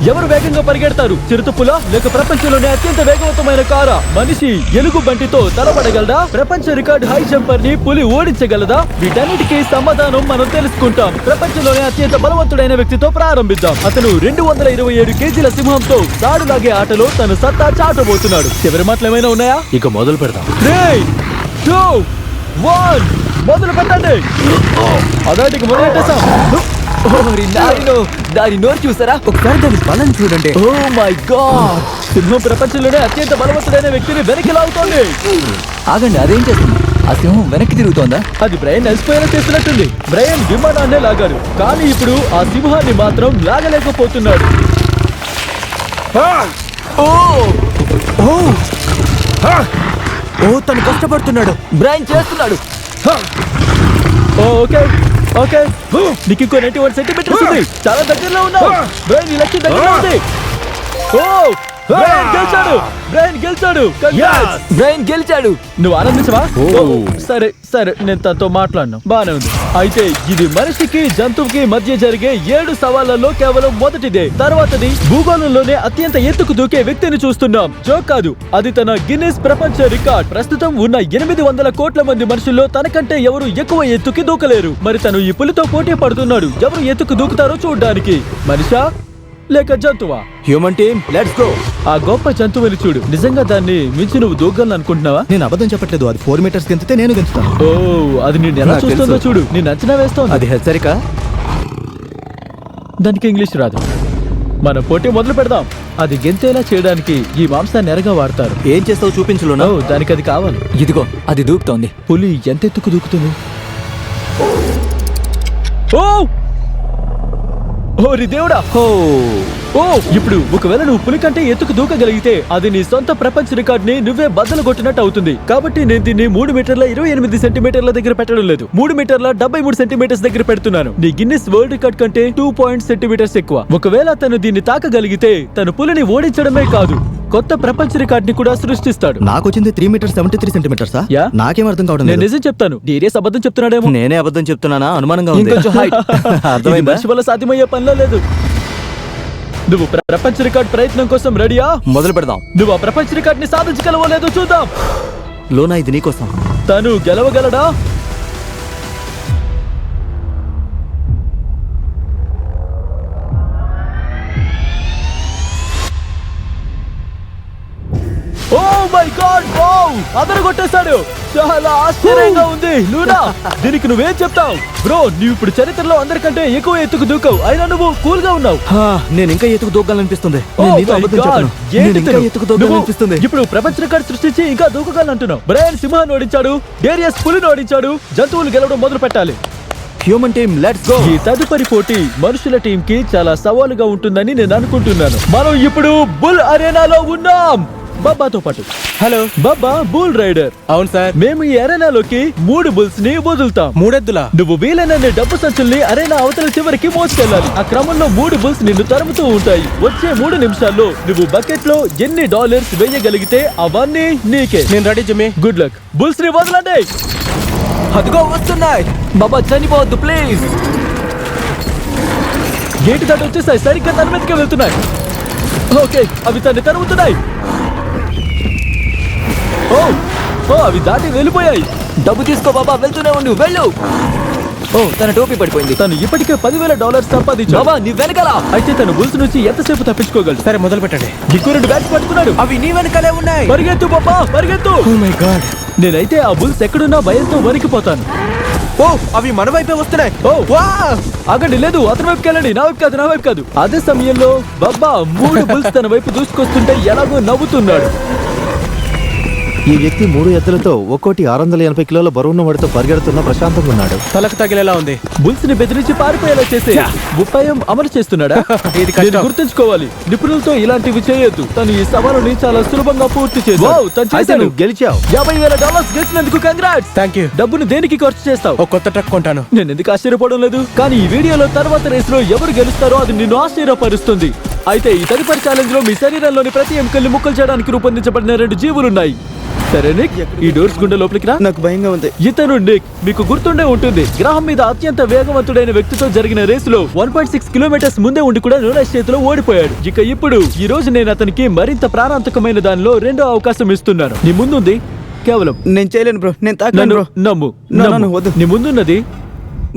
ఎవరు వేగంగా పరిగెడతారు? చిరుతపుల లేక ప్రపంచంలోనే అత్యంత వేగవంతమైన కారా? మనిషి ఎలుగు బంటితో తలపడగలదా? ప్రపంచ రికార్డ్ హై జంపర్ ని పులి ఓడించగలదా? వీటన్నిటికీ సమాధానం మనం తెలుసుకుంటాం. ప్రపంచంలోనే అత్యంత బలవంతుడైన వ్యక్తితో ప్రారంభిద్దాం. అతను 227 కేజీల సింహంతో తాడులాగే ఆటలో తన సత్తా చాటబోతున్నాడు. చివరి మాటలు ఏమైనా ఉన్నాయా? ఇక మొదలు పెడదాం. 3, 2, 1 మొదలు పెట్టండి. అదాటికి మొదలెట్టేసాం. దాని నోరు చూసారా? ఒకసారి దాని బలం చూడండి. Oh my god! సింహం ప్రపంచంలోనే అత్యంత బలవంతుడైన వ్యక్తిని వెనక్కి లాగుతోంది. ఆగండి, అదేం చేస్తుంది? ఆ సింహం వెనక్కి తిరుగుతోందా? అది బ్రయన్ అలసిపోయేలా చేస్తున్నట్టుంది. బ్రయన్ విమానాన్నే లాగాడు, కానీ ఇప్పుడు ఆ సింహాన్ని మాత్రం లాగలేకపోతున్నాడు. తను కష్టపడుతున్నాడు. బ్రైన్ చేస్తున్నాడు. ఓకే ఓకే, నీకు ఇంకో 91 సెంటీమీటర్స్ ఉంది. చాలా దగ్గరలో ఉన్నావు. బ్రయన్ ఈ లక్ష్యం దగ్గరలో ఉంది. బ్రయన్ గెలిచాడు. బ్రయన్ గెలిచాడు. బ్రైన్ గెలిచాడు. నువ్వు ఆనందించవా? సరే సరే, నేను తనతో మాట్లాడినా బానే ఉంది. అయితే ఇది మనిషికి జంతువుకి మధ్య జరిగే 7 సవాళ్లలో కేవలం మొదటిదే. తర్వాతది భూగోళంలోనే అత్యంత ఎత్తుకు దూకే వ్యక్తిని చూస్తున్నాం. జోక్ కాదు, అది తన గిన్నిస్ ప్రపంచ రికార్డ్. ప్రస్తుతం ఉన్న 800 కోట్ల మంది మనుషుల్లో తనకంటే ఎవరు ఎక్కువ ఎత్తుకి దూకలేరు. మరి తను ఈ పులితో పోటీ పడుతున్నాడు. ఎవరు ఎత్తుకు దూకుతారో చూడ్డానికి. మనిషా లేక జంతువా? Human team, let's go. ఆ గొప్ప జంతువుని చూడు. నిజంగా దాన్ని మించి నువ్వు దూకాలని అనుకుంటున్నావా? నేను అబద్ధం చెప్పట్లేదు. అది 4 మీటర్స్ గెంతితే నేను గెలుస్తాను. ఓ, అది నేను ఎలా నాకు చూస్తుందో తెలుసు. చూడు. నేను అంచనా వేస్తోంది. అది హెచ్చరిక. దానికి ఇంగ్లీష్ రాదు. మన పోటీ మొదలు పెడదాం. అది గెంతేలా చేయడానికి ఈ మాంసాన్ని ఎరగా వాడతారు. ఏం చేస్తావు చూపించులోనా? ఓ, దానికి అది కావాలి. ఇదిగో, అది దూకుతోంది. పులి ఎంత ఎత్తుకు దూకుతుంది? ఓ ఓరి దేవుడా! ఓ, ఇప్పుడు ఒకవేళ నువ్వు పులి కంటే ఎత్తుకు దూకగలిగితే అది నీ సొంత ప్రపంచ రికార్డ్ ని నువ్వే బద్దలు కొట్టినట్టు అవుతుంది. కాబట్టి నేను దీన్ని 3 మీటర్ల 28 సెంటీమీటర్ల దగ్గర పెట్టడం లేదు. 3 మీటర్ల 73 సెంటీమీటర్స్ దగ్గర పెడుతున్నాను. నీ గిన్నిస్ వరల్డ్ రికార్డ్ కంటే 2 సెంటీమీటర్స్ ఎక్కువ. ఒకవేళ తను దీన్ని తాకగలిగితే తను పులిని ఓడించడమే కాదు, కొత్త ప్రపంచ రికార్డ్ ని కూడా సృష్టిస్తాడు. నాకు వచ్చింది 3 మీటర్స్ 73 సెంటీమీటర్సా? యా. నాకేం అర్థం కావడం నేను లేదు. నిజం చెప్తాను. డీరియస్ అబద్ధం చెప్తున్నాడేమో. నేనే అబద్ధం చెప్తున్నానా? అనుమానంగా ఉంది. ఇంకొంచెం height. అర్థమైందా? ఇది మనిషి వల్ల సాధ్యమయ్యే పనిలో లేదు. నువ్వు ప్రపంచ రికార్డ్ ప్రయత్నం కోసం రెడీయా? మొదలు పెడదాం. నువ్వు ఆ ప్రపంచ రికార్డ్ ని సాధించగలవో లేదో చూద్దాం. లోనా, ఇది నీకోసం. తను గెలవగలడా? Oh my God! వావ్! అదరు కొట్టేశాడు. చాలా ఆశ్చర్యంగా ఉంది. లూనా, దీనికి నువ్వేం చెప్తావు? బ్రో, నువ్వు ఇప్పుడు చరిత్రలో అందరికంటే ఎక్కువ ఎత్తుకు దూకావు. అయినా నువ్వు కూల్ గా ఉన్నావు. నేను ఇంకా ఎత్తుకు దూకాలనిపిస్తుంది. ఓ నేను నీతో మై అబద్ధం గాడ్! చెప్పను. ఏంటి నేను ఇంకా తను? ఎత్తుకు నువ్వు దూకాలనిపిస్తుంది. ఇప్పుడు ప్రపంచ రికార్డ్ సృష్టించి ఇంకా దూకగలంటున్నావు. బ్రయన్ సింహాన్ని ఓడించాడు, డేరియస్ పులిని ఓడించాడు. జంతువులు గెలవడం మొదలు పెట్టాలి. Human team, let's go. ఈ తదుపరి పోటీ మనుషుల టీం కి చాలా సవాలుగా ఉంటుందని నేను అనుకుంటున్నాను. మనం ఇప్పుడు బుల్ అరేనాలో ఉన్నాం. బాబాతో పాటు. హలో బాబా బుల్ రైడర్. అవును సార్. మేము ఈ అరేనాలోకి 3 బుల్స్ ని వదులుతాం. 3 ఎద్దులా? నువ్వు వీలైనన్ని డబ్బు సంచుల్ని అరేనా అవతల చివరికి మోసుకెళ్ళాలి. ఆ క్రమంలో 3 బుల్స్ నిన్ను తరుముతూ ఉంటాయి. వచ్చే 3 నిమిషాల్లో నువ్వు బకెట్ లో ఎన్ని డాలర్స్ వేయగలిగితే అవన్నీ నీకే. నేను రెడీ జిమ్మి. Good luck. బుల్స్ ని వదలండి. అదిగో వస్తున్నాయి. బాబా చనిపోవద్దు ప్లీజ్. గేటు దాటి వచ్చేసాయి. సరిగ్గా తన మీదకే వెళ్తున్నాయి. ఓకే, అవి తన్ని తరుముతున్నాయి. ఓ ఓ, అవి దాటి వెళ్ళిపోయాయి. డబ్బు తీసుకో బాబా, వెళ్తూనే ఉండు, వెళ్ళు. ఓ, తన టోపీ పడిపోయింది. తను ఇప్పటికే $10,000 సంపాదించాడు. బాబా నీ వెనకాల. అయితే తను బుల్స్ నుంచి ఎంతసేపు తప్పించుకోగలడు? సరే, మొదలు పెట్టండి. ఇంకో 2 బ్యాగ్స్ పట్టుకున్నాడు. అవి నీ వెనకాలే ఉన్నాయి. పరిగెత్తు బాబా, పరిగెత్తు. Oh my god! నేనైతే ఆ బుల్స్ ఎక్కడున్నా భయంతో వణికిపోతాను. ఓ, అవి మన వైపే వస్తున్నాయి. ఓ వా! ఆగండి, లేదు, అతని వైపుకి వెళ్ళండి. నా వైపు కాదు, నా వైపు కాదు. అదే సమయంలో బాబా 3 బుల్స్ తన వైపు దూసుకొస్తుంటే ఎలాగో నవ్వుతున్నాడు. ఈ వ్యక్తి 3 ఎద్దులతో ఒక్కోటి 680 కిలోల బరువున్న వాడితో పరిగెడుతున్న ప్రశాంతంగా ఉన్నాడు. తలకు తగిలేలా ఉంది. బుల్స్ ని బెదిరించి పారిపోయేలా చేసే ఉపాయం అమలు చేస్తున్నాడా? ఇది కష్టం. నేను గుర్తుంచుకోవాలి, నిపుణులతో ఇలాంటివి చేయొద్దు. తను ఈ సవాలుని చాలా సులభంగా పూర్తి చేశాడు. తను చేశాడు. గెలిచావు. $50,000 గెలిచినందుకు కంగ్రాట్స్. Thank you. డబ్బును దేనికి ఖర్చు చేస్తావు? ఒక కొత్త ట్రక్ కొంటాను. నేను ఎందుకు ఆశ్చర్యపోవడం లేదు, కానీ ఈ వీడియోలో తర్వాత రేస్ లో ఎవరు గెలుస్తారో అది నిన్ను ఆశ్చర్యపరుస్తుంది. అయితే ఈ తదుపరి ఛాలెంజ్ లో మీ శరీరంలోని ప్రతి ఎముకల్ని ముక్కలు చేయడానికి రూపొందించబడిన 2 జీవులున్నాయి. సరే నిక్, ఈ డోర్స్ గుండా లోపలికి రా. నాకు భయంగా ఉంది. ఇతను నిక్, మీకు గుర్తుండే ఉంటుంది, గ్రహం మీద అత్యంత వేగవంతుడైన వ్యక్తితో జరిగిన రేసులో 1.6 కిలోమీటర్స్ ముందే ఉండి కూడా నోలాస్ చేతిలో ఓడిపోయాడు. ఇక ఇప్పుడు ఈ రోజు నేను అతనికి మరింత ప్రాణాంతకమైన దానిలో రెండో అవకాశం ఇస్తున్నాను. నీ ముందుంది కేవలం నేను చేయలేను బ్రో, నేను తాకలేను నన్ను బ్రో. నమ్ము. No, no, నమ్ము. no, వద్దు. నీ ముందున్నది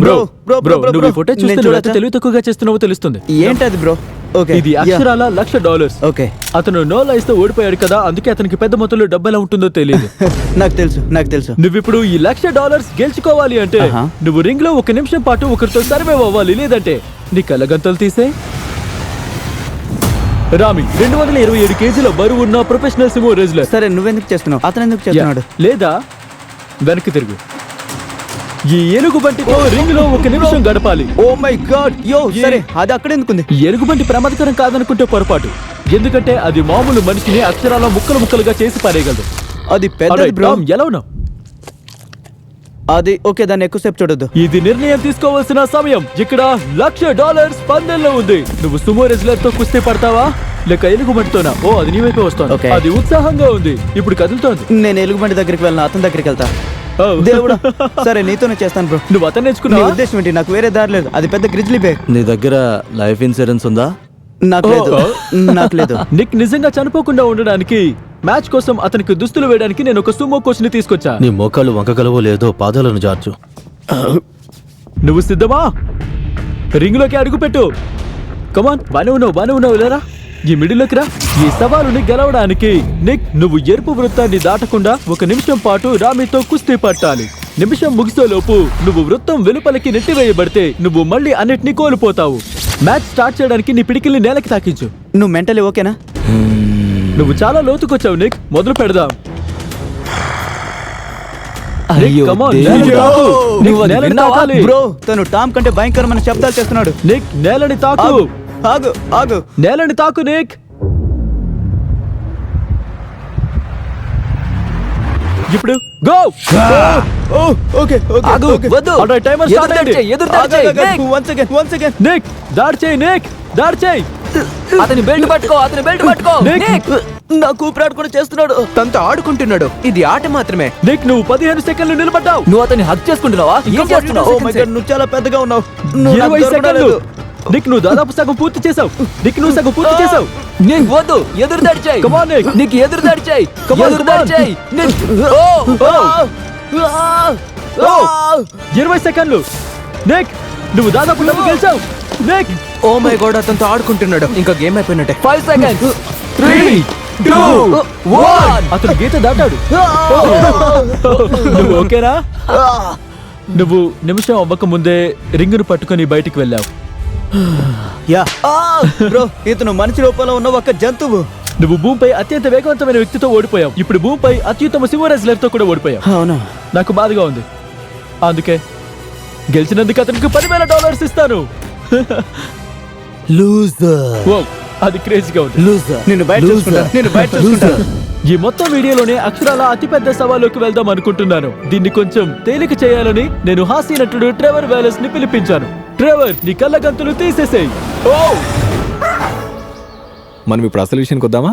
బ్రో, బ్రో, బ్రో, బ్రో, నువ్వు ఈ బ్రో. ఫోటో నేను చూస్తే నువ్వు ఎంత చూడొచ్చా? తెలివి తక్కువగా చేస్తున్నావో తెలుస్తుంది. ఏంటది బ్రో? ఓకే, ఇది అక్షరాల $1,00,000. ఓకే. అతను నో లైఫ్ తో ఓడిపోయాడు కదా, అందుకే అతనికి పెద్ద మొత్తంలో డబ్బు ఎలా ఉంటుందో తెలియదు. నాకు తెలుసు, నాకు తెలుసు. నువ్విప్పుడు ఈ $1,00,000 గెలుచుకోవాలి అంటే ఆహా. నువ్వు రింగ్ లో 1 నిమిషం పాటు ఒకరితో సర్వైవ్ అవ్వాలి, లేదంటే నీ కళ్ళగంతలు తీసే. రామి 227 కేజీల బరువు ఉన్న ప్రొఫెషనల్ సుమో రెజ్లర్. సరే, నువ్వెందుకు చేస్తున్నావు? అతను ఎందుకు చేస్తున్నాడు? లేదా వెనక్కి తిరుగు. ఈ ఎలుగుబంటితో రింగ్ లో 1 నిమిషం గడపాలి. ఓ మై గాడ్, యో సరే, అది అక్కడ ఎందుకుంది? ఈ ఎలుగుబంటి ప్రమాదకరం కాదనుకుంటే పొరపాటు, ఎందుకంటే అది మామూలు మనిషిని అక్షరాల ముక్కలు ముక్కలుగా చేసి పారేయగలదు. అది పెద్దది బ్రో. టామ్, ఎలా ఉన్నావు? అది ఓకే, దాన్ని ఎక్కువసేపు చూడొద్దు. ఇది నిర్ణయం తీసుకోవాల్సిన సమయం. ఇక్కడ $1,00,000 పందెంలో ఉంది. నువ్వు సుమో రెజ్లర్ తో కుస్తీ పడతావా లేక ఎలుగుబంటితోనా? ఓ, అది నీ వైపే వస్తోంది. Okay. అది ఉత్సాహంగా ఉంది, ఇప్పుడు కదులుతోంది. నేను ఎలుగుబంటి దగ్గరికి వెళ్ళను, అతని దగ్గరికి వెళ్తా. ఓ. దేవుడా, సరే నీతోనే చేస్తాను బ్రో. నువ్వు అతను నీ నేర్చుకున్నావా? ఉద్దేశం ఏంటి? నాకు వేరే దారి లేదు. అది పెద్ద గ్రిజ్లీ బేర్. నీ దగ్గర లైఫ్ ఇన్సూరెన్స్ ఉందా? నాకు లేదు, ఓ. నాకు లేదు. నిక్ నిజంగా చనిపోకుండా ఉండడానికి మ్యాచ్ కోసం అతనికి దుస్తులు వేయడానికి నేను ఒక సుమో కోచ్ ని తీసుకొచ్చా. నీ మోకాలు వంకగలవో లేదో పాదాలను జార్చు. నువ్వు సిద్ధమా? రింగ్ లోకి అడుగు పెట్టు. కమాన్, బానే ఉన్నావు లేరా? ఈ మిడిల్లోకి రా. ఈ సవాలుని గెలవడానికి నిక్, నువ్వు ఎరుపు వృత్తాన్ని దాటకుండా 1 నిమిషం పాటు రామితో కుస్తీ పట్టాలి. నిమిషం ముగిసేలోపు నువ్వు వృత్తం వెలుపలికి నెట్టివేయబడితే నువ్వు మళ్ళీ అన్నిటినీ కోల్పోతావు. మ్యాచ్ స్టార్ట్ చేయడానికి నీ పిడికిల్ని నేలకి తాకించు. నువ్వు మెంటలీ ఓకేనా? నువ్వు చాలా లోతుకొచ్చావు నిక్, మొదలు పెడదాం. నిక్, అయ్యో come on, దేవుడా. నేలని తాకు. నిక్, నువ్వు అది నేలని విన్నావా? తాకాలి. బ్రో, తను టామ్ కంటే భయంకరమైన శబ్దాలు చేస్తున్నాడు. నిక్, నేలని తాకు. ఆగు, ఆగు, ఆగు. నేలని తాకు నిక్. ఇప్పుడు గో. ఓ, ఓకే, ఓకే, ఆగు, ఓకే. వద్దు. Alright, timer start అయింది. ఆగు, ఆగు, ఆగు. Once again, once again. Nick, దాడి చేయి నిక్, దాడి చేయి. అతని బెల్ట్ పట్టుకో, అతని బెల్ట్ పట్టుకో. నిక్. నిక్, నాకు ఊపిరాడు కూడా చేస్తున్నాడు. తనతో ఆడుకుంటున్నాడు. ఇది ఆట మాత్రమే. నిక్, నువ్వు 15 సెకండ్లు నిలబడ్డావు. నువ్వు అతన్ని హక్ చేసుకుంటున్నావా? ఏం చేస్తున్నావు? ఓ మై గాడ్, నువ్వు చాలా పెద్దగా ఉన్నావు. నువ్వు నాకు 20 దొరకడం సెకండ్లు. లేదు. నిక్, నువ్వు దాదాపు సగం పూర్తి చేసావు. నిక్, నువ్వు సగం పూర్తి చేసావు. నీకు వద్దు, ఎదురు దాడి చేయి. Come on, Nick. నీకు ఎదురు దాడి చేయి. Come on, ఎదురు come దాడి on. చేయి. ఓ, ఓ, 20 సెకండ్లు. నిక్, నువ్వు దాదాపు డబ్బు గెలిచావు. నిక్, ఓ మై గాడ్, అతనితో ఆడుకుంటున్నాడు. ఇంకా గేమ్ అయిపోయినట్టే. 5 seconds. 3, 2, 1. అతను గీత దాటాడు. నువ్వు ఓకేనా? నువ్వు నిమిషం అవ్వక ముందే రింగును పట్టుకొని బయటికి వెళ్ళావు. యా. బ్రో, ఇతను మనిషి రూపంలో ఉన్న ఒక జంతువు. నువ్వు భూమిపై అత్యంత వేగవంతమైన వ్యక్తితో ఓడిపోయావు. ఇప్పుడు భూమిపై అత్యుత్తమ సుమో రెజ్లర్ తో కూడా ఓడిపోయావు. అవునా? నాకు బాధగా ఉంది. అందుకే గెలిచినందుకు అతనికి $10,000 ఇస్తాను. లూజర్. ఓ, అది క్రేజీగా ఉంది. లూజర్. నిన్ను బయట చూసుకుంటా, నిన్ను బయట చూసుకుంటా. ఈ మొత్తం వీడియోలోనే అక్షరాల అతిపెద్ద సవాల్లోకి వెళ్దాం అనుకుంటున్నాను. దీన్ని కొంచెం తేలిక చేయాలని నేను హాస్య నటుడు ట్రెవర్ వాలెస్ ని పిలిపించాను. ట్రెవర్, నీ కళ్ళ గంతులు తీసేసేయ్. మనం ఇప్పుడు అసలు విషయానికి వద్దామా?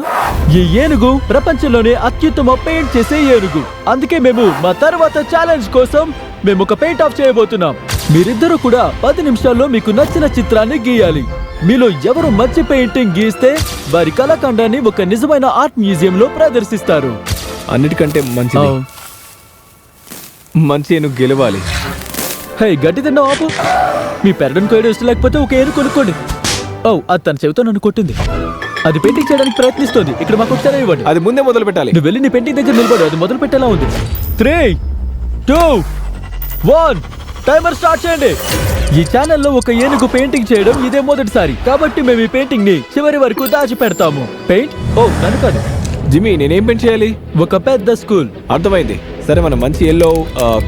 ఈ ఏనుగు ప్రపంచంలోనే అత్యుత్తమ పెయింట్ చేసే ఏనుగు. అందుకే మేము మా తర్వాత ఛాలెంజ్ కోసం మేము ఒక పెయింట్ ఆఫ్ చేయబోతున్నాం. మీరిద్దరూ కూడా 10 నిమిషాల్లో మీకు నచ్చిన చిత్రాన్ని గీయాలి. మీలో ఎవరు మంచి పెయింటింగ్ గీస్తే వారి కళాఖండాన్ని ఒక నిజమైన ఆర్ట్ మ్యూజియం లో ప్రదర్శిస్తారు. అన్నిటికంటే మంచిది మంచి ఏనుగు గెలవాలి. హే, గడ్డి తిన్న ఆపు. మీ పెరడను కోయడం ఇష్టం లేకపోతే ఒక ఏనుగు కొనుక్కోండి. ఓ, అది తన చెవితో నన్ను కొట్టింది. అది పెయింటింగ్ చేయడానికి ప్రయత్నిస్తోంది. ఇక్కడ మాకు ఒకసారి ఇవ్వండి. అది ముందే మొదలు పెట్టాలి. నువ్వు వెళ్ళి నీ పెయింటింగ్ దగ్గర నిలబడు. అది మొదలు పెట్టేలా ఉంది. 3, 2, 1. టైమర్ స్టార్ట్ చేయండి. ఈ ఛానల్లో ఒక ఏనుగు పెయింటింగ్ చేయడం ఇదే మొదటిసారి, కాబట్టి మేము ఈ పెయింటింగ్ ని చివరి వరకు దాచి పెడతాము. పెయింట్? ఓ, నన్ను కాదు. జిమ్మీ, నేనేం పెయింట్ చేయాలి? ఒక పెద్ద స్కూల్. అర్థమైంది. సరే, మనం మంచి ఎల్లో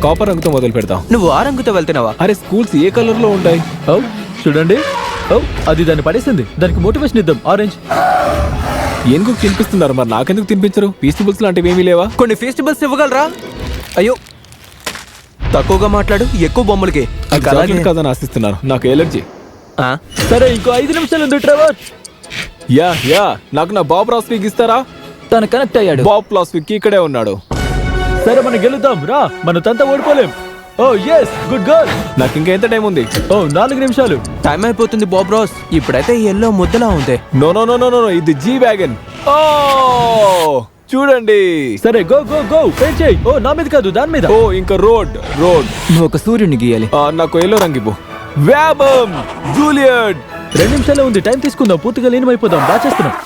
కాపర్ రంగుతో మొదలు పెడతాం. నువ్వు ఆ రంగుతో వెళ్తున్నావా? అరే, స్కూల్స్ ఏ కలర్ లో ఉంటాయి? ఓ, చూడండి. ఓ, అది దాన్ని పడేసింది. దానికి మోటివేషన్ ఇద్దాం. ఆరెంజ్. ఎందుకు తినిపిస్తున్నారు? మరి నాకెందుకు తినిపించరు? ఫెస్టివల్స్ లాంటివి ఏమీ లేవా? కొన్ని ఫెస్టివల్స్ ఇవ్వగలరా? అయ్యో, తక్కువగా మాట్లాడు, ఎక్కువ బొమ్మలకి. అది చాక్లెట్ కాదని ఆశిస్తున్నాను. నాకు ఎలర్జీ. సరే, ఇంకో 5 నిమిషాలు ఉంది ట్రెవర్. యా, నాకు నా బాబ్ రాస్విక్ ఇస్తారా? తను కనెక్ట్ అయ్యాడు. బాబ్ రాస్విక్ ఇక్కడే ఉన్నాడు. సరే మనం గెలుద్దాం రా, మనం తంతా ఓడిపోలేం. ఓ ఎస్, గుడ్ గర్ల్. నాకు ఇంకా ఎంత టైం ఉంది? ఓ 4 నిమిషాలు. టైం అయిపోతుంది బాబ్ రాస్. ఇప్పుడైతే ఎల్లో ముద్దలా ఉంది. No no no no no, ఇది జీ వ్యాగన్. ఓ చూడండి. సరే గో గో గో, పెయింట్ చేయి. ఓ నా మీద కాదు, దాని మీద. ఓ ఇంకా రోడ్. నువ్వు ఒక సూర్యుని గీయాలి. నాకు ఎల్లో రంగిపో. వ్యాబమ్ జూలియట్. 2 నిమిషాలే ఉంది, టైం తీసుకుందాం. పూర్తిగా లీనమైపోదాం. బాగా చేస్తున్నాం.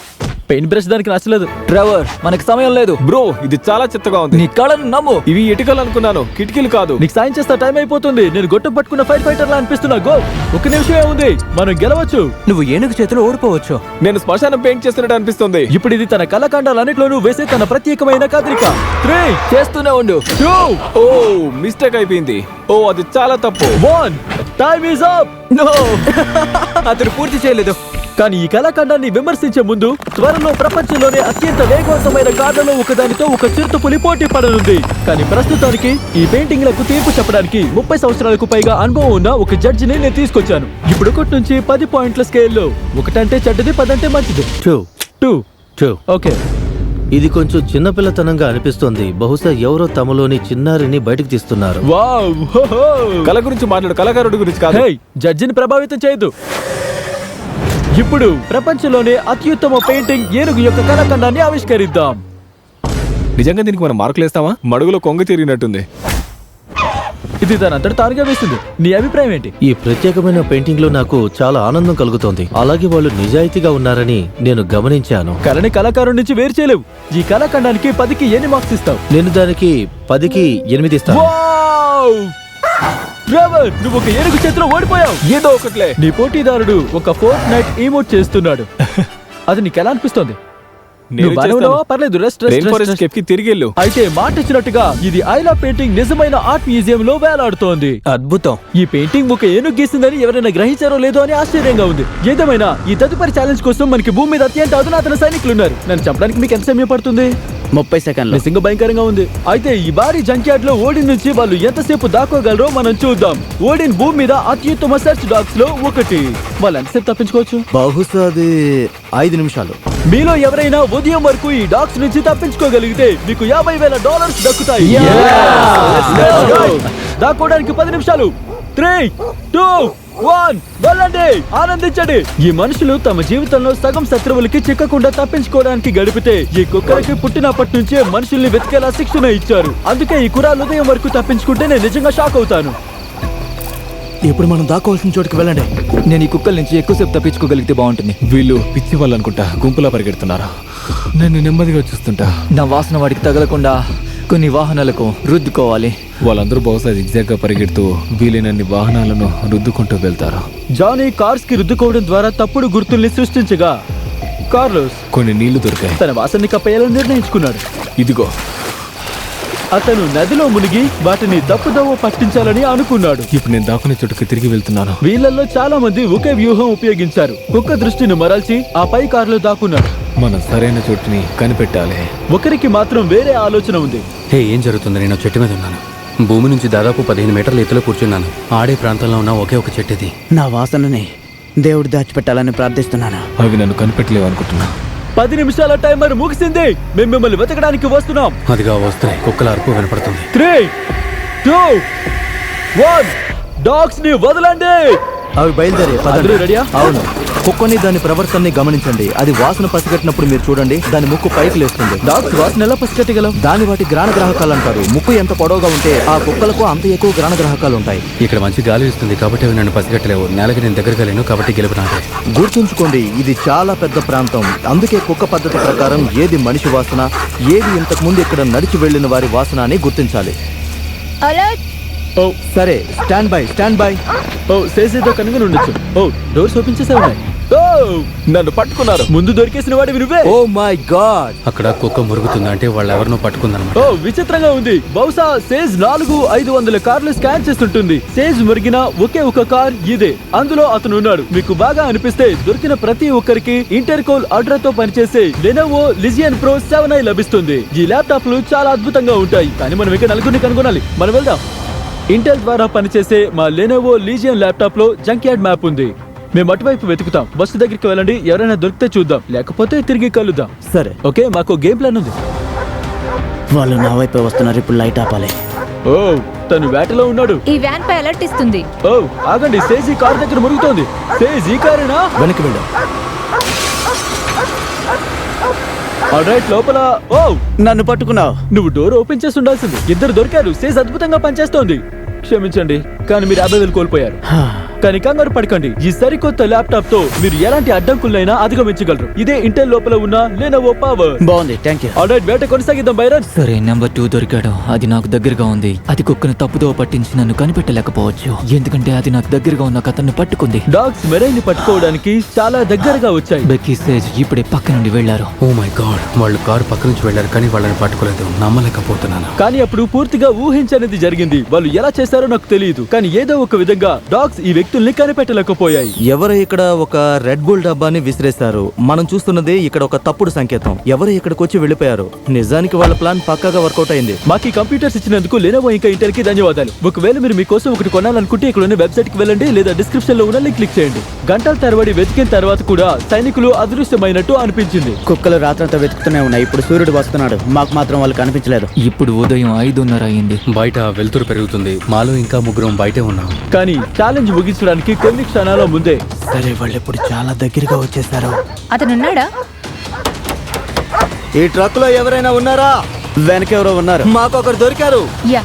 పెయింట్ బ్రష్ దానికి నచ్చలేదు. ట్రెవర్, మనకి సమయం లేదు. బ్రో ఇది చాలా చెత్తగా ఉంది. నీ కళను నమ్ము. ఇవి ఇటుకలు అనుకున్నాను, కిటికీలు కాదు. నీకు సాయం చేస్తా, టైం అయిపోతుంది. నేను గొట్టం పట్టుకున్న ఫైటర్ లా అనిపిస్తున్నా. గో, 1 నిమిషమే ఉంది, మనం గెలవచ్చు. నువ్వు ఏనుగు చేతిలో ఓడిపోవచ్చు. నేను శ్మశానం పెయింట్ చేస్తున్నట్టు అనిపిస్తుంది. ఇప్పుడు ఇది తన కళాఖండాలన్నిట్లోనూ వేసే తన ప్రత్యేకమైన కదలిక. 3, చేస్తూనే ఉండు. 2, ఓ మిస్టేక్ అయిపోయింది. ఓ అది చాలా తప్పు. 1, టైమ్ ఈజ్ అప్. నో, అతను పూర్తి చేయలేదు. కానీ ఈ కళాఖండాన్ని విమర్శించే ముందు త్వరలో ప్రపంచంలోనే అత్యంత వేగవంతమైన కార్లలో ఒకదానితో ఒక చిరుతపులి పోటీ పడనుంది. కానీ ప్రస్తుతానికి ఈ పెయింటింగ్లకు తీర్పు చెప్పడానికి 30 సంవత్సరాలకు పైగా అనుభవం ఉన్న ఒక జడ్జిని నేను తీసుకొచ్చాను. ఇప్పుడు 1 నుంచి 10 పాయింట్ల స్కేల్లో 1 అంటే చెడ్డది, 10 అంటే మంచిది. 2. ఓకే, ఇది కొంచెం చిన్నపిల్లతనంగా అనిపిస్తోంది. బహుశా ఎవరో తమలోని చిన్నారిని బయటకు తీస్తున్నారు. వావ్, హోహో. కళ గురించి మాట్లాడు, కళాకారుడి గురించి కాదు. హే, జడ్జిని ప్రభావితం చేయదు. ఇప్పుడు ప్రపంచంలోనే అత్యుత్తమ పెయింటింగ్ ఏనుగు యొక్క కళాఖండాన్ని ఆవిష్కరిద్దాం. నిజంగా దీనికి మనం మార్కులు వేస్తామా? మడుగులో కొంగ తిరిగినట్టుంది. ఇది దానంతట తానుగా వేసింది. నీ అభిప్రాయం ఏంటి? ఈ ప్రత్యేకమైన పెయింటింగ్ లో నాకు చాలా ఆనందం కలుగుతోంది. అలాగే వాళ్ళు నిజాయితీగా ఉన్నారని నేను గమనించాను. కళని కళాకారుడి నుంచి వేరు చేయలేవు. ఈ కళాఖండానికి 10కి ఎన్ని మార్క్స్ ఇస్తావు? నేను దానికి 10కి 8 ఇస్తాను. వావ్! ట్రెవర్, నువ్వు ఒక ఏనుగు చేతిలో ఓడిపోయావు. ఏదో ఒకట్లే. నీ పోటీదారుడు ఒక ఫోర్ట్ నైట్ ఈమోట్ చేస్తున్నాడు. అది నీకు ఎలా అనిపిస్తోంది? నువ్వు బాగానే ఉన్నావా? పర్లేదు, రెస్ట్ రెస్ట్ రెస్ట్ రెస్ట్. కి తిరిగి వెళ్ళు. అయితే మాట ఇచ్చినట్టుగా ఇది ఐలా పెయింటింగ్ నిజమైన ఆర్ట్ మ్యూజియం లో వేలాడుతోంది. అద్భుతం. ఈ పెయింటింగ్ ఒక ఏనుగు గీసిందని ఎవరైనా గ్రహించారో లేదో అని ఆశ్చర్యంగా ఉంది. ఏదేమైనా ఈ తదుపరి ఛాలెంజ్ కోసం మనకి భూమి మీద అత్యంత అధునాతన సైనికులు ఉన్నారు. నన్ను చంపడానికి మీకు ఎంత సమయం పడుతుంది? 30 సెకండ్లు. నిజంగా భయంకరంగా ఉంది. అయితే ఈ భారీ జంక్యార్డ్ లో ఓడిన్ నుంచి వాళ్ళు ఎంతసేపు దాక్కోగలరో మనం చూద్దాం. ఓడిన్ భూమి మీద అత్యుత్తమ సెర్చ్ డాగ్స్ లో ఒకటి. వాళ్ళు ఎంతసేపు తప్పించుకోవచ్చు? బహుశా అది 5 నిమిషాలు. మీలో ఎవరైనా ఉదయం వరకు ఈ డాగ్స్ నుంచి తప్పించుకోగలిగితే మీకు $50,000 దక్కుతాయి. దాక్కోవడానికి 10 నిమిషాలు. 3, 2, 1, వెళ్ళండి, ఆనందించండి. ఈ మనుషులు తమ జీవితంలో సగం శత్రువులకి చిక్కకుండా తప్పించుకోవడానికి గడిపితే ఈ కుక్కలకి పుట్టినప్పటి నుంచే మనుషుల్ని వెతికేలా శిక్షణ ఇచ్చారు. అందుకే ఈ కుర్రాళ్ళు ఉదయం వరకు తప్పించుకుంటే నేను నిజంగా షాక్ అవుతాను. ఇప్పుడు మనం దాక్కోవాల్సిన చోటుకి వెళ్ళండి. నేను ఈ కుక్కల నుంచి ఎక్కువసేపు తప్పించుకోగలిగితే బాగుంటుంది. వీళ్ళు పిచ్చి వాళ్ళు అనుకుంటా, గుంపులా పరిగెడుతున్నారా? నేను నెమ్మదిగా చూస్తుంటా. నా వాసన వాడికి తగలకుండా కొన్ని వాహనాలకు రుద్దుకోవాలి. వాళ్ళందరూ బహుశా జిగ్జాగ్ గా పరిగెడుతూ వీలైనన్ని వాహనాలను రుద్దుకుంటూ వెళ్తారు. జానీ కార్స్ కి రుద్దుకోవడం ద్వారా తప్పుడు గుర్తుల్ని సృష్టించగా కార్లోస్ కొన్ని నీళ్లు దొరికాయి. తన వాసనని కప్పేయాలని నిర్ణయించుకున్నాడు. ఇదిగో. అతను నదిలో మునిగి వాటిని తప్పుదోవ పట్టించాలని అనుకున్నాడు. ఇప్పుడు నేను దాక్కునే చోటుకి తిరిగి వెళ్తున్నాను. వీళ్ళల్లో చాలా మంది ఒకే వ్యూహం ఉపయోగించారు. కుక్క దృష్టిని మరల్చి ఆ పై కారులో దాక్కున్నారు. మనం సరైన చోటుని కనిపెట్టాలి. ఒకరికి మాత్రం వేరే ఆలోచన ఉంది. హే, ఏం జరుగుతుంది? నేను చెట్టు మీద ఉన్నాను. భూమి నుంచి దాదాపు 15 మీటర్ల ఎత్తులో కూర్చున్నాను. ఆడే ప్రాంతంలో ఉన్న ఒకే ఒక చెట్టు ఇది. నా వాసనని దేవుడు దాచిపెట్టాలని ప్రార్థిస్తున్నాను. అవి నన్ను కనిపెట్టలేవు అనుకుంటున్నా. 10 నిమిషాల టైమర్ ముగిసింది. మేము మిమ్మల్ని వెతకడానికి వస్తున్నాం. అదిగా వస్తున్నాయి. కుక్కల అరుపు వినపడుతుంది. 3, 2, 1, డాగ్స్ ని వదలండి. అవి బయలుదేరి అందరూ రెడీయా? అవును. కుక్కని దాని ప్రవర్తనని గమనించండి. అది వాసన పసిగట్టినప్పుడు మీరు చూడండి, దాని ముక్కు పైకి లేస్తుంది. డాగ్స్ వాసన ఎలా పసిగట్టగలవు? దాని వాటి గ్రాణగ్రాహకాలు అంటారు. ముక్కు ఎంత పొడవుగా ఉంటే ఆ కుక్కలకు అంత ఎక్కువ గ్రాణగ్రాహకాలు ఉంటాయి. ఇక్కడ మంచి గాలి ఇస్తుంది కాబట్టి అవి నన్ను పసిగట్టలేవు. నేలకి నేను దగ్గరగా లేను కాబట్టి గెలుపు నాదే. గుర్తుంచుకోండి, ఇది చాలా పెద్ద ప్రాంతం. అందుకే కుక్క పద్ధతి ప్రకారం ఏది మనిషి వాసన, ఏది ఇంతకు ముందు ఇక్కడ నడిచి వెళ్లిన వారి వాసన అని గుర్తించాలి. అలర్ట్. ఓ సరే, స్టాండ్ బై. ఓ సేసేదో కనుగొని ఉండొచ్చు. ఓ డోర్స్ ఓపెన్ చేసే ఉన్నాయి. ఓ నన్ను పట్టుకున్నారు. ముందు దొరికేసిన వాడివి నువ్వే. Oh my god. అక్కడ కుక్క మురుగుతుంది అంటే వాళ్ళు ఎవరినో పట్టుకుందనమాట. ఓ విచిత్రంగా ఉంది. బహుశా సేజ్ 400-500 కార్లు స్కాన్ చేస్తుంటుంది. సేజ్ మురిగిన ఒకే ఒక కార్ ఇదే. అందులో అతను ఉన్నాడు. మీకు బాగా అనిపిస్తే దొరికిన ప్రతి ఒక్కరికి ఇంటర్కోల్ అల్ట్రాతో పనిచేసే లెనోవో లిజియన్ ప్రో 7i లభిస్తుంది. ఈ ల్యాప్టాప్లు చాలా అద్భుతంగా ఉంటాయి. కానీ మనం ఇంకా 4 కనుగొనాలి. మనం వెళ్దాం. ఇంటెల్ ద్వారా పనిచేసే మా లెనోవో లీజియన్ ల్యాప్టాప్ లో జంక్యార్డ్ మ్యాప్ ఉంది. మేము అటువైపు వెతుకుతాం. బస్సు దగ్గరికి వెళ్ళండి. ఎవరైనా దొరికితే చూద్దాం, లేకపోతే తిరిగి కలుద్దాం. సరే. ఓకే, మాకు గేమ్ ప్లాన్ ఉంది. వాళ్ళు నా వైపే వస్తున్నారు. ఇప్పుడు లైట్ ఆపాలి. ఓ తను వేటలో ఉన్నాడు. ఈ వ్యాన్ పై అలర్ట్ ఇస్తుంది. ఓ ఆగండి, సేజీ కార్ దగ్గర మురుగుతోంది. సేజీ కారేనా? వెనక్కి వెళ్ళు. ఆల్రైట్, లోపల. ఓ నన్ను పట్టుకున్నావు. నువ్వు డోర్ ఓపెన్ చేసి ఉండాల్సింది. ఇద్దరు దొరికారు. సేజ్ అద్భుతంగా పనిచేస్తోంది. క్షమించండి, కానీ మీరు 50,000 కోల్పోయారు. కానీ కంగారు పడకండి, ఈ సరికొత్త ల్యాప్టాప్ తో మీరు ఎలాంటి అడ్డంకులైనా అధిగమించగలరు. ఇదే ఇంటెల్ లోపల ఉన్న లెనోవో పవర్. బాగుంది, థ్యాంక్ యూ. ఆల్రైట్, వేట కొనసాగిద్దాం బైరన్. సరే, నెంబర్ 2 దొరికాడు. అది నాకు దగ్గరగా ఉంది. అది కుక్కను తప్పుదో పట్టించి నన్ను కనిపెట్టలేకపోవచ్చు, ఎందుకంటే అది నాకు దగ్గరగా ఉన్న కథను పట్టుకుంది. డాగ్స్ మెరైన్ ని పట్టుకోవడానికి చాలా దగ్గరగా వచ్చాయి. బెక్కీ, సేజ్ ఇప్పుడే పక్క నుండి వెళ్లారు. ఓ మై గాడ్, వాళ్ళు కారు పక్క నుంచి వెళ్ళారు కానీ వాళ్ళని పట్టుకోలేదు. నమ్మలేకపోతున్నాను. కానీ అప్పుడు పూర్తిగా ఊహించనిది జరిగింది. వాళ్ళు ఎలా చేశారో నాకు తెలియదు, కానీ ఏదో ఒక విధంగా డాగ్స్ ఈ వ్యక్తుల్ని కనిపెట్టలేకపోయాయి. ఎవరు ఇక్కడ ఒక రెడ్ బుల్ డబ్బాని విసిరేశారు. మనం చూస్తున్నది ఇక్కడ ఒక తప్పుడు సంకేతం. ఎవరు ఇక్కడికి వచ్చి వెళ్ళిపోయారు. నిజానికి వాళ్ళ ప్లాన్ పక్కాగా వర్కౌట్ అయింది. మాకు ఈ కంప్యూటర్స్ ఇచ్చినందుకు లెనోవో ఇంకా ఇంటెల్ కి ధన్యవాదాలు. ఒకవేళ మీరు మీకోసం ఒకటి కొనాలనుకుంటే ఇక్కడ ఉన్న వెబ్సైట్ కి వెళ్ళండి లేదా డిస్క్రిప్షన్ లో ఉన్న లింక్ క్లిక్ చేయండి. గంటల తరబడి వెతికిన తర్వాత కూడా సైనికులు అదృశ్యమైనట్టు అనిపించింది. కుక్కలు రాత్రంతా వెతుకుతూనే ఉన్నాయి. ఇప్పుడు సూర్యుడు వస్తున్నాడు. మాకు మాత్రం వాళ్ళు కనిపించలేదు. ఇప్పుడు ఉదయం 5:30 అయింది. బయట వెలుతురు పెరుగుతుంది. మాలో ఇంకా ముగ్గురం బయటే ఉన్నాం. కానీ ఛాలెంజ్ ముగించడానికి కొన్ని క్షణాల ముందే సరే, వాళ్ళు ఇప్పుడు చాలా దగ్గరగా వచ్చేసారు. అతనున్నాడా? ఈ ట్రక్ లో ఎవరైనా ఉన్నారా? వెనకెవరో ఉన్నారు. మాకు ఒకరు దొరికారు. యా,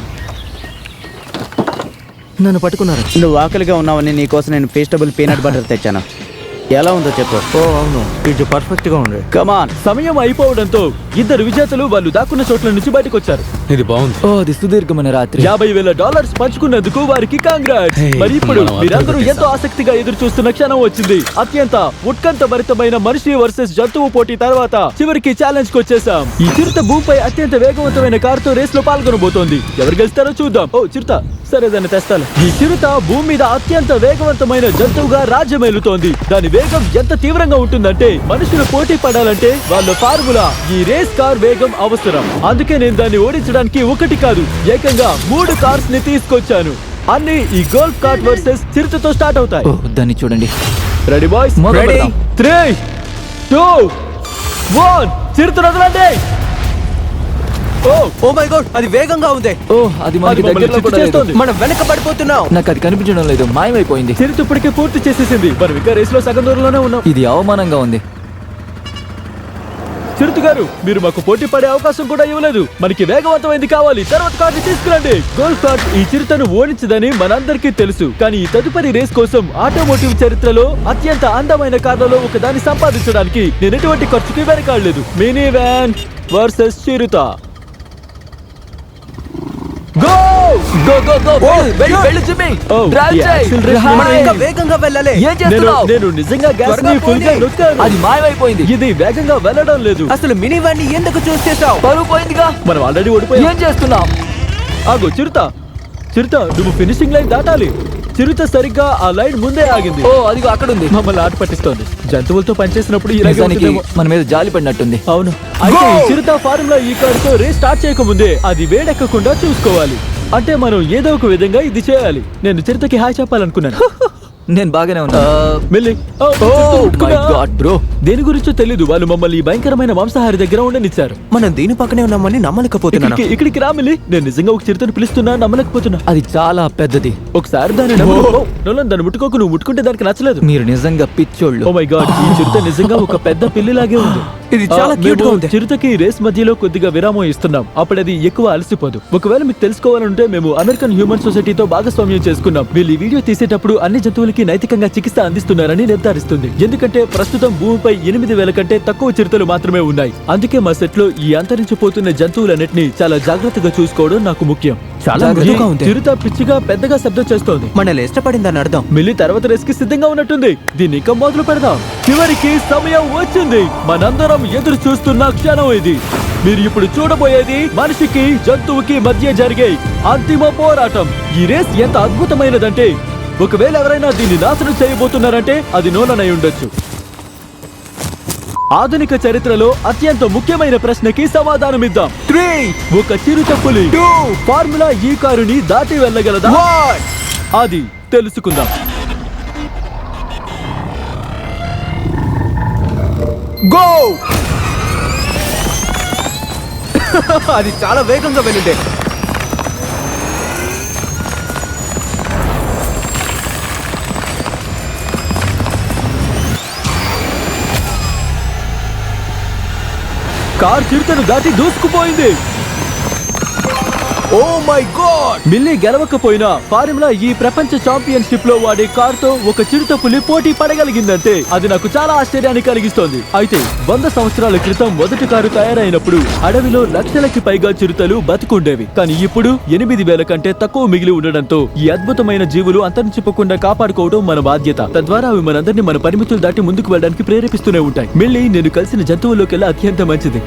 నన్ను పట్టుకున్నారు. నువ్వు ఆకలిగా ఉన్నావని నీకోసం నేను ఫీస్టబుల్ పీనట్ బటర్ తెచ్చాను. ఎలా ఉందో చెప్పు. ఓ అవును, ఇది పర్ఫెక్ట్ గా ఉంది. కమాన్. సమయం అయిపోవడంతో ఇద్దరు విజేతలు వాళ్ళు దాక్కున్న చోట్ల నుంచి బయటకు వచ్చారు. ఇది బాగుంది. ఓ, అది సుదీర్ఘమైన రాత్రి. $50,000 పంచుకున్నందుకు వారికి కాంగ్రాట్స్. Hey, మరి ఇప్పుడు మనం మీరందరూ అద్భుతంగా ఎంతో ఆసక్తిగా ఎదురు చూస్తున్న క్షణం వచ్చింది. అత్యంత ఉత్కంఠభరితమైన మనిషి వర్సెస్ జంతువు పోటీ తర్వాత చివరికి ఛాలెంజ్ కి వచ్చేసాం. ఈ చిరుత భూమిపై అత్యంత వేగవంతమైన కారుతో రేస్ లో పాల్గొనబోతోంది. ఎవరు గెలుస్తారో చూద్దాం. ఓ చిరుత, సరే దాన్ని తెస్తాను. ఈ చిరుత భూమి మీద అత్యంత వేగవంతమైన జంతువుగా రాజ్యమేలుతోంది. దాని వేగం ఎంత తీవ్రంగా ఉంటుందంటే మనుషులు పోటీ పడాలంటే వాళ్ళ ఫార్ములా ఈ రేస్ కార్ వేగం అవసరం. అందుకే నేను దాన్ని ఓడించడానికి ఒకటి కాదు, ఏకంగా 3 కార్స్ ని తీసుకొచ్చాను. అన్ని ఈ గోల్ఫ్ కార్ట్ వర్సెస్ చిరుతతో స్టార్ట్ అవుతాయి. ఓ, దాన్ని చూడండి. Ready boys? మొదలు రెడీ? పెడదాం. 3, 2, 1 చిరుత వదలండి. ఓ మై గాడ్, అది వేగంగా ఉంది. ఓ, అది మనకి అది మమ్మల్ని దగ్గరలో చిత్తు కూడా లేదు. చేస్తోంది. మనం వెనక పడిపోతున్నాం. నాకు అది కనిపించడం లేదు, మాయమైపోయింది. చిరుత ఇప్పటికే పూర్తి చేసేసింది. మనం ఇంకా రేస్ లో సగం దూరంలోనే ఉన్నాం. ఇది అవమానంగా ఉంది. చిరుత గారు, మీరు మాకు పోటీ పడే అవకాశం కూడా ఇవ్వలేదు. మనకి వేగవంతమైంది కావాలి. తర్వాత కార్డు తీసుకురండి. గోల్ఫ్ కార్ట్ ఈ చిరుతను ఓడించదని మనందరికీ తెలుసు. కానీ ఈ తదుపరి రేస్ కోసం ఆటోమోటివ్ చరిత్రలో అత్యంత అందమైన కార్లలో ఒకదాన్ని సంపాదించడానికి నేను ఎటువంటి ఖర్చుకి వెనకాడలేదు. మినీ వ్యాన్ వర్సెస్ చిరుత. గో గో గో గో, వెళ్ళు వెళ్ళు జిమ్మీ. Oh, డ్రైవ్ ఈ చేయి. acceleration మనం హాయ్. ఇంకా వేగంగా వెళ్ళాలి. ఏం చేస్తున్నావు? నేను నిజంగా గ్యాస్ ని త్వరగా ఫుల్ గా పోనీ. నొక్కాను. అది మాయమైపోయింది. ఇది వేగంగా వెళ్ళడం లేదు. అసలు మినీ వాణ్ణి ఎందుకు చూస్ చేసావు? పరువు పోయిందిగా. మనం ఆల్రెడీ ఓడిపోయాం. ఏం చేస్తున్నావు? ఆగు చిరుత, చిరుత నువ్వు ఫినిషింగ్ లైన్ దాటాలి. చిరుత సరిగ్గా ఆ లైన్ ముందే ఆగింది. ఓ, అదిగో అక్కడ ఉంది. మమ్మల్ని ఆట పట్టిస్తోంది. జంతువులతో పనిచేసినప్పుడు ఇలాగే నిజానికి ఉంటుందేమో. మన మీద జాలి పడినట్టుంది. అవును. అయితే ఈ చిరుత ఫార్ములా ఈ కారుతో రేస్ స్టార్ట్ చేయకముందే అది వేడెక్కకుండా చూసుకోవాలి. అంటే మనం ఏదో ఒక విధంగా ఇది చేయాలి. నేను చిరుతకి హాయ్ చెప్పాలనుకున్నాను. నేను బాగానే ఉన్నా. మిల్లి, ఓ, ఓ చిరుత మై ముట్టుకున్నా. గాడ్ బ్రో, దేని గురించో తెలీదు. వాళ్ళు మమ్మల్ని ఈ భయంకరమైన మాంసాహారి దగ్గర ఉండనిచ్చారు. మనం దీని పక్కనే ఉన్నామని నమ్మలేకపోతున్నాను. ఇక్కడికి రా మిల్లి. నేను నిజంగా ఒక చిరుతను పిలుస్తున్నా, నమ్మలేకపోతున్నా. అది చాలా పెద్దది. ఒకసారి దాన్ని దాన్ని ముట్టుకోకు. నువ్వు ముట్టుకుంటే దానికి నచ్చలేదు. మీరు నిజంగా పిచ్చోళ్ళు. ఓ మై గాడ్, ఈ చిరుత నిజంగా ఒక పెద్ద పిల్లిలాగే ఉంది. ఇది చాలా క్యూట్ గా మేము ఉంది. చిరుతకి రేస్ మధ్యలో కొద్దిగా విరామం ఇస్తున్నాం. అప్పుడు అది ఎక్కువ అలసిపోదు. ఒకవేళ మీకు తెలుసుకోవాలంటే మేము అమెరికన్ హ్యూమన్ సొసైటీతో భాగస్వామ్యం చేసుకున్నాం. వీళ్ళు ఈ వీడియో తీసేటప్పుడు అన్ని జంతువులకి నైతికంగా చికిత్స అందిస్తున్నారని నిర్ధారిస్తుంది. ఎందుకంటే ప్రస్తుతం భూమిపై 8,000 కంటే తక్కువ చిరుతలు మాత్రమే ఉన్నాయి. అందుకే మా సెట్ లో ఈ అంతరించిపోతున్న జంతువులన్నిటిని చాలా జాగ్రత్తగా చూసుకోవడం నాకు ముఖ్యం. చాలా ఈ మృదువుగా ఉంది. చిరుత పిచ్చిగా పెద్దగా శబ్దం చేస్తోంది. మనల్ని ఇష్టపడిందని అర్థం. మిల్లి తర్వాత రేస్ కి సిద్ధంగా ఉన్నట్టుంది. దీన్ని ఇంకా మొదలు పెడదాం. చివరికి సమయం వచ్చింది. మనందరం ఎదురు చూస్తున్న క్షణం ఇది. మీరు ఇప్పుడు చూడబోయేది మనిషికి జంతువుకి మధ్య జరిగే అంతిమ పోరాటం. ఈ రేస్ ఎంత అద్భుతమైనదంటే ఒకవేళ ఎవరైనా దీన్ని నాశనం చేయబోతున్నారంటే అది నోలనై ఉండొచ్చు. ఆధునిక చరిత్రలో అత్యంత ముఖ్యమైన ప్రశ్నకి సమాధానమిద్దాం. 3 ఒక చిరుత పులి 2 ఫార్ములా ఈ కారుని దాటి వెళ్ళగలదా? 1 అది తెలుసుకుందాం. గో అది చాలా వేగంగా వెళ్ళిండే. కార్ చిరుతను దాటి దూసుకుపోయింది. Oh my God! మిల్లీ గెలవకపోయినా ఫార్ములా ఈ ప్రపంచ ఛాంపియన్షిప్ లో వాడే కార్ తో ఒక చిరుత పులి పోటీ పడగలిగిందంటే అది నాకు చాలా ఆశ్చర్యాన్ని కలిగిస్తోంది. అయితే 100 సంవత్సరాల క్రితం మొదటి కారు తయారైనప్పుడు అడవిలో లక్షలకి పైగా చిరుతలు బతికుండేవి. కానీ ఇప్పుడు 8000 కంటే తక్కువ మిగిలి ఉండడంతో ఈ అద్భుతమైన జీవులు అంతరించిపోకుండా కాపాడుకోవడం మన బాధ్యత. తద్వారా అవి మనందరినీ మన పరిమితులు దాటి ముందుకు వెళ్ళడానికి ప్రేరేపిస్తూనే ఉంటాయి. మిల్లీ నేను కలిసిన జంతువుల్లోకెల్లా అత్యంత మంచిది.